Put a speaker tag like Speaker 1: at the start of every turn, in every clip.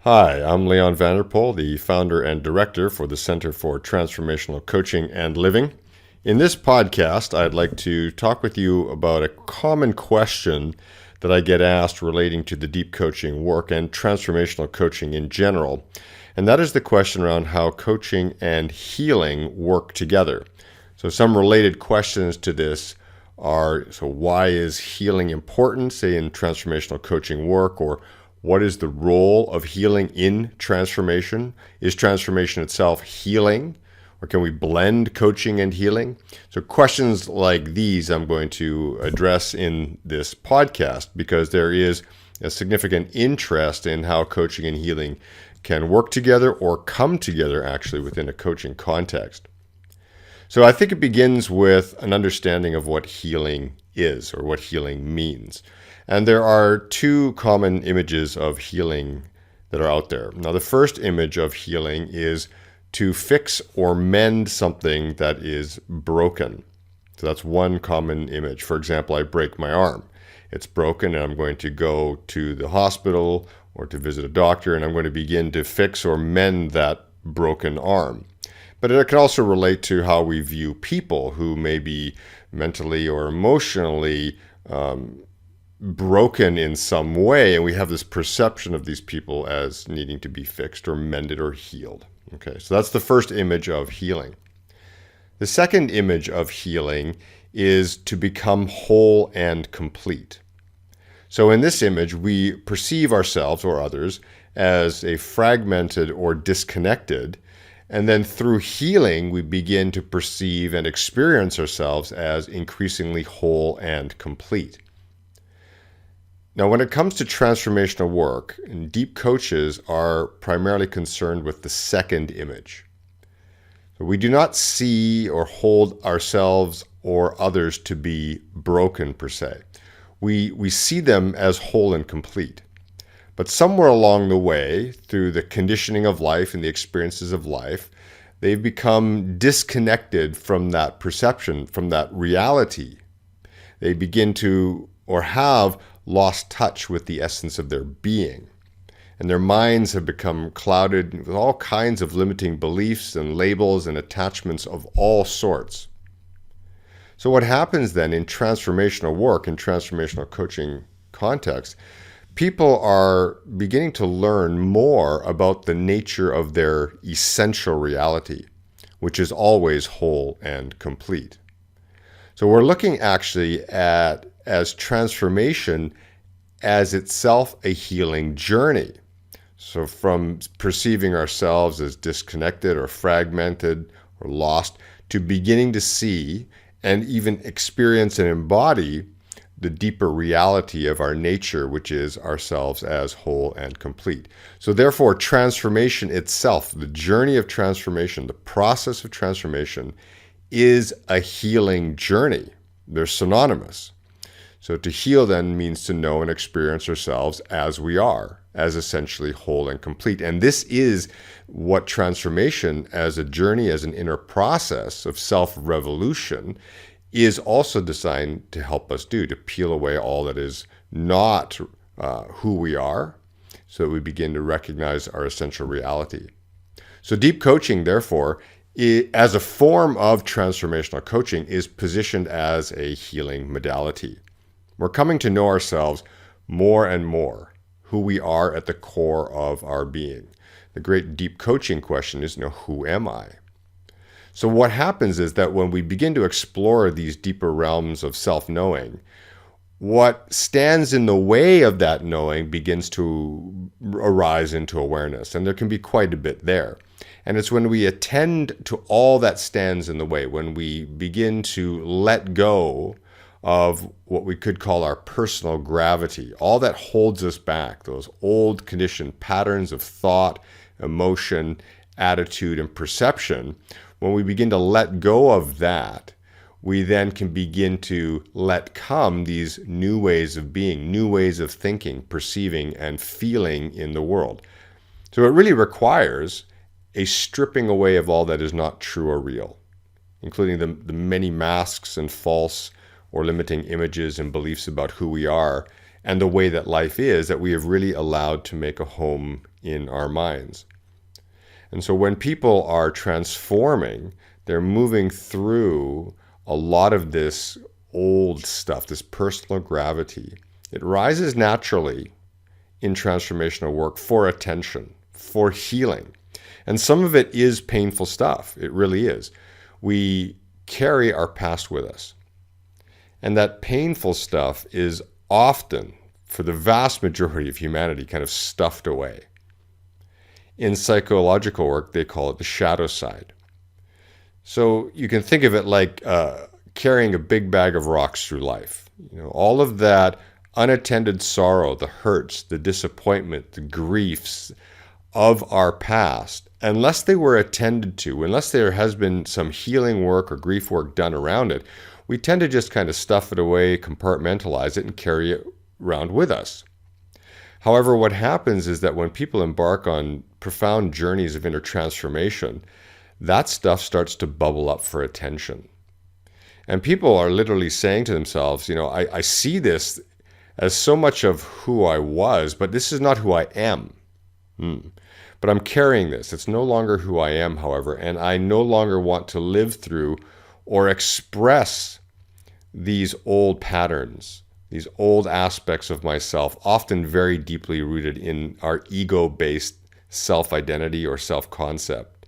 Speaker 1: Hi, I'm Leon VanderPol, the founder and director for the Center for Transformational Coaching and Living. In this podcast, I'd like to talk with you about a common question that I get asked relating to the deep coaching work and transformational coaching in general. And that is the question around how coaching and healing work together. So some related questions to this are, so why is healing important, say in transformational coaching work, or what is the role of healing in transformation? Is transformation itself healing? Or can we blend coaching and healing? So questions like these I'm going to address in this podcast because there is a significant interest in how coaching and healing can work together or come together actually within a coaching context. So I think it begins with an understanding of what healing is or what healing means. And there are two common images of healing that are out there. Now, the first image of healing is to fix or mend something that is broken. So that's one common image. For example, I break my arm. It's broken and I'm going to go to the hospital or to visit a doctor and I'm going to begin to fix or mend that broken arm. But it can also relate to how we view people who may be mentally or emotionally broken in some way, and we have this perception of these people as needing to be fixed or mended or healed. Okay, so that's the first image of healing. The second image of healing is to become whole and complete. So in this image, we perceive ourselves or others as a fragmented or disconnected, and then through healing, we begin to perceive and experience ourselves as increasingly whole and complete. Now, when it comes to transformational work, deep coaches are primarily concerned with the second image. So we do not see or hold ourselves or others to be broken per se. We see them as whole and complete. But somewhere along the way, through the conditioning of life and the experiences of life, they've become disconnected from that perception, from that reality. They begin to, or have, lost touch with the essence of their being. And their minds have become clouded with all kinds of limiting beliefs and labels and attachments of all sorts. So what happens then in transformational work and transformational coaching context, people are beginning to learn more about the nature of their essential reality, which is always whole and complete. So we're looking actually at as transformation as itself a healing journey. So from perceiving ourselves as disconnected or fragmented or lost to beginning to see and even experience and embody the deeper reality of our nature, which is ourselves as whole and complete. So therefore, transformation itself, the journey of transformation, the process of transformation is a healing journey. They're synonymous. So to heal then means to know and experience ourselves as we are, as essentially whole and complete. And this is what transformation as a journey, as an inner process of self-revolution is also designed to help us do, to peel away all that is not who we are, so that we begin to recognize our essential reality. So deep coaching, therefore, as a form of transformational coaching, is positioned as a healing modality. We're coming to know ourselves more and more, who we are at the core of our being. The great deep coaching question is, who am I? So what happens is that when we begin to explore these deeper realms of self-knowing, what stands in the way of that knowing begins to arise into awareness. And there can be quite a bit there. And it's when we attend to all that stands in the way, when we begin to let go of what we could call our personal gravity, all that holds us back, those old conditioned patterns of thought, emotion, attitude, and perception. When we begin to let go of that, we then can begin to let come these new ways of being, new ways of thinking, perceiving, and feeling in the world. So it really requires a stripping away of all that is not true or real, including the many masks and false or limiting images and beliefs about who we are, and the way that life is that we have really allowed to make a home in our minds. And so when people are transforming, they're moving through a lot of this old stuff, this personal gravity. It rises naturally in transformational work for attention, for healing. And some of it is painful stuff. It really is. We carry our past with us. And that painful stuff is often, for the vast majority of humanity, kind of stuffed away. In psychological work, they call it the shadow side. So you can think of it like carrying a big bag of rocks through life. All of that unattended sorrow, the hurts, the disappointment, the griefs of our past, unless they were attended to, unless there has been some healing work or grief work done around it, we tend to just kind of stuff it away, compartmentalize it, and carry it around with us. However, what happens is that when people embark on profound journeys of inner transformation, that stuff starts to bubble up for attention. And people are literally saying to themselves, I see this as so much of who I was, but this is not who I am. But I'm carrying this. It's no longer who I am, however, and I no longer want to live through or express these old patterns, these old aspects of myself, often very deeply rooted in our ego-based self-identity or self-concept.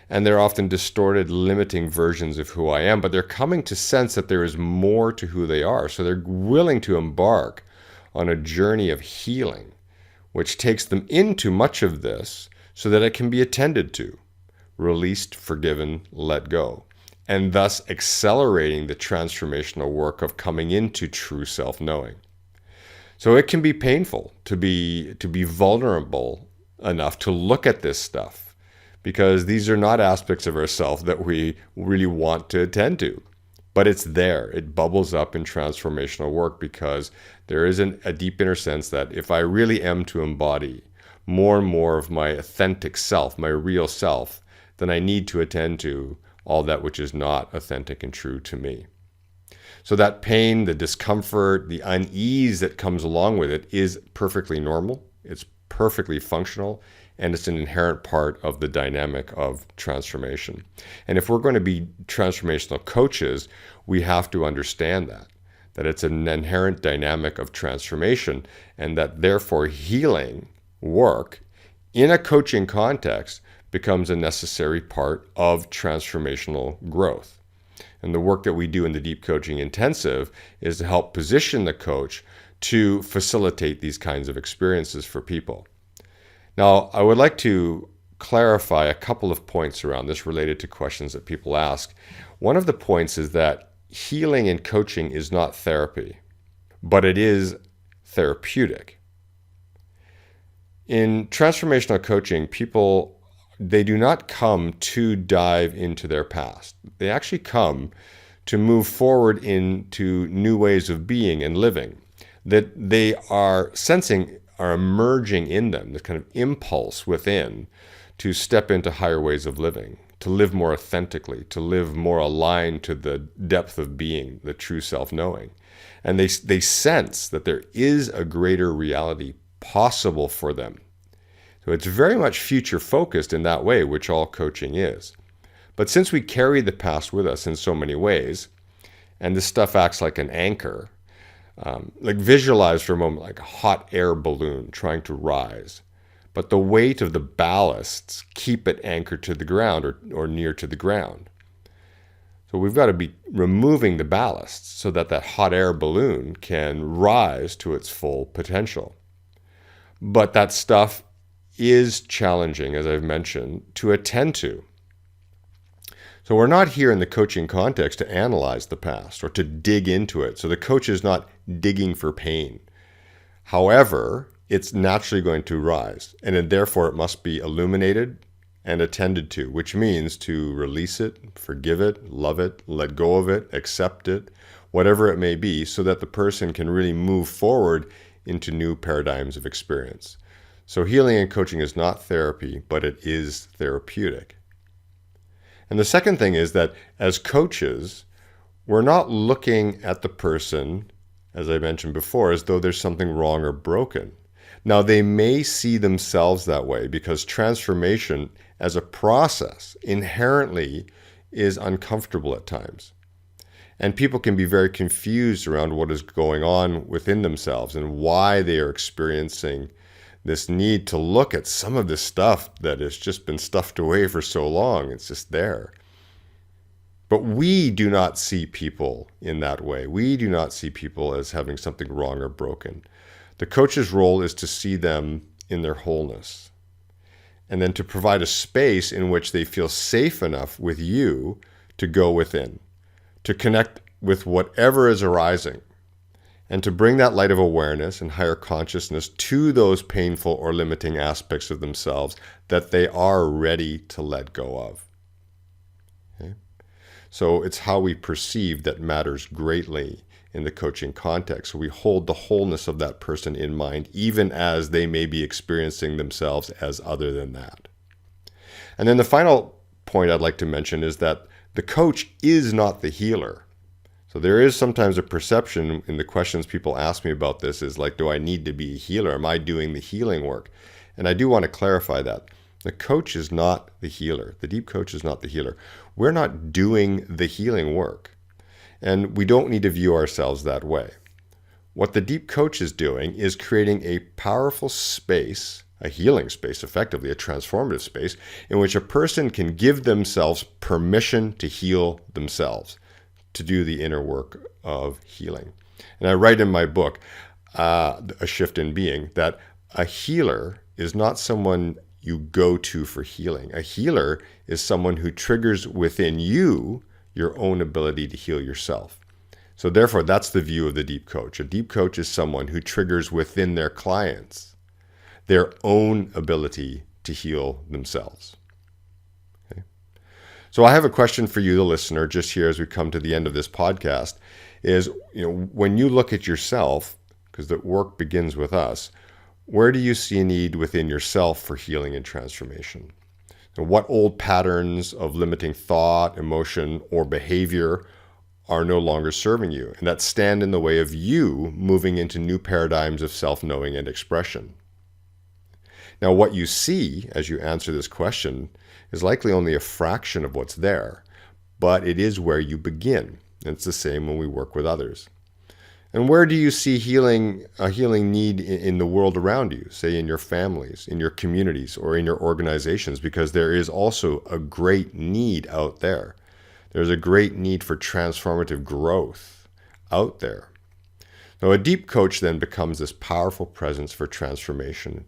Speaker 1: And they're often distorted, limiting versions of who I am, but they're coming to sense that there is more to who they are. So they're willing to embark on a journey of healing, which takes them into much of this so that it can be attended to, released, forgiven, let go, and thus accelerating the transformational work of coming into true self-knowing. So it can be painful to be vulnerable enough to look at this stuff, because these are not aspects of ourselves that we really want to attend to. But it's there. It bubbles up in transformational work because there is a deep inner sense that if I really am to embody more and more of my authentic self, my real self, then I need to attend to all that which is not authentic and true to me. So that pain, the discomfort, the unease that comes along with it is perfectly normal. It's perfectly functional, and it's an inherent part of the dynamic of transformation. And if we're going to be transformational coaches, we have to understand that it's an inherent dynamic of transformation, and that therefore healing work in a coaching context becomes a necessary part of transformational growth. And the work that we do in the Deep Coaching Intensive is to help position the coach to facilitate these kinds of experiences for people. Now, I would like to clarify a couple of points around this related to questions that people ask. One of the points is that healing and coaching is not therapy, but it is therapeutic. In transformational coaching, people, they do not come to dive into their past. They actually come to move forward into new ways of being and living that they are sensing are emerging in them, this kind of impulse within to step into higher ways of living, to live more authentically, to live more aligned to the depth of being, the true self-knowing. And they sense that there is a greater reality possible for them. So it's very much future-focused in that way, which all coaching is. But since we carry the past with us in so many ways, and this stuff acts like an anchor, like visualize for a moment like a hot air balloon trying to rise, but the weight of the ballasts keep it anchored to the ground or near to the ground. So we've got to be removing the ballasts so that that hot air balloon can rise to its full potential. But that stuff is challenging, as I've mentioned, to attend to. So we're not here in the coaching context to analyze the past or to dig into it. So the coach is not digging for pain. However, it's naturally going to rise, and therefore it must be illuminated and attended to, which means to release it, forgive it, love it, let go of it, accept it, whatever it may be, so that the person can really move forward into new paradigms of experience. So healing and coaching is not therapy, but it is therapeutic. And the second thing is that as coaches, we're not looking at the person as I mentioned before, as though there's something wrong or broken. Now, they may see themselves that way because transformation as a process inherently is uncomfortable at times. And people can be very confused around what is going on within themselves and why they are experiencing this need to look at some of this stuff that has just been stuffed away for so long. It's just there. But we do not see people in that way. We do not see people as having something wrong or broken. The coach's role is to see them in their wholeness, and then to provide a space in which they feel safe enough with you to go within, to connect with whatever is arising, and to bring that light of awareness and higher consciousness to those painful or limiting aspects of themselves that they are ready to let go of. Okay? So it's how we perceive that matters greatly in the coaching context. So we hold the wholeness of that person in mind, even as they may be experiencing themselves as other than that. And then the final point I'd like to mention is that the coach is not the healer. So there is sometimes a perception in the questions people ask me about this is like, do I need to be a healer? Am I doing the healing work? And I do want to clarify that. The coach is not the healer. The deep coach is not the healer. We're not doing the healing work. And we don't need to view ourselves that way. What the deep coach is doing is creating a powerful space, a healing space, effectively, a transformative space, in which a person can give themselves permission to heal themselves, to do the inner work of healing. And I write in my book, A Shift in Being, that a healer is not someone you go to for healing. A healer is someone who triggers within you your own ability to heal yourself. So therefore, that's the view of the deep coach. A deep coach is someone who triggers within their clients their own ability to heal themselves. Okay? So I have a question for you, the listener, just here as we come to the end of this podcast, is, when you look at yourself, because the work begins with us, where do you see a need within yourself for healing and transformation? And what old patterns of limiting thought, emotion, or behavior are no longer serving you and that stand in the way of you moving into new paradigms of self-knowing and expression? Now, what you see as you answer this question is likely only a fraction of what's there, but it is where you begin. And it's the same when we work with others. And where do you see a healing need in the world around you, say in your families, in your communities, or in your organizations? Because there is also a great need out there. There's a great need for transformative growth out there. Now, a deep coach then becomes this powerful presence for transformation.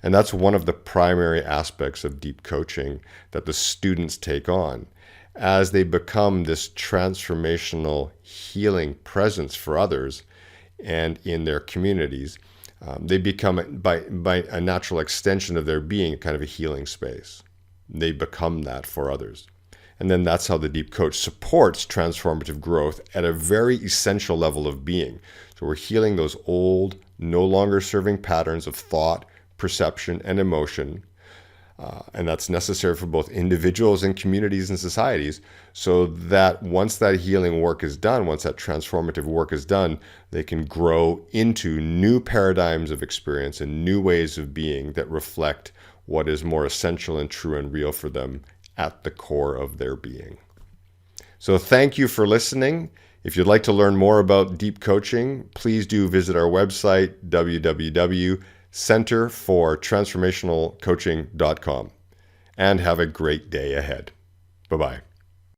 Speaker 1: And that's one of the primary aspects of deep coaching that the students take on. As they become this transformational healing presence for others and in their communities, they become, by a natural extension of their being, kind of a healing space. They become that for others. And then that's how the deep coach supports transformative growth at a very essential level of being. So we're healing those old, no longer serving patterns of thought, perception, and emotion. And that's necessary for both individuals and communities and societies, so that once that healing work is done, once that transformative work is done, they can grow into new paradigms of experience and new ways of being that reflect what is more essential and true and real for them at the core of their being. So thank you for listening. If you'd like to learn more about deep coaching, please do visit our website, www.centerfortransformationalcoaching.com, and have a great day ahead. Bye-bye.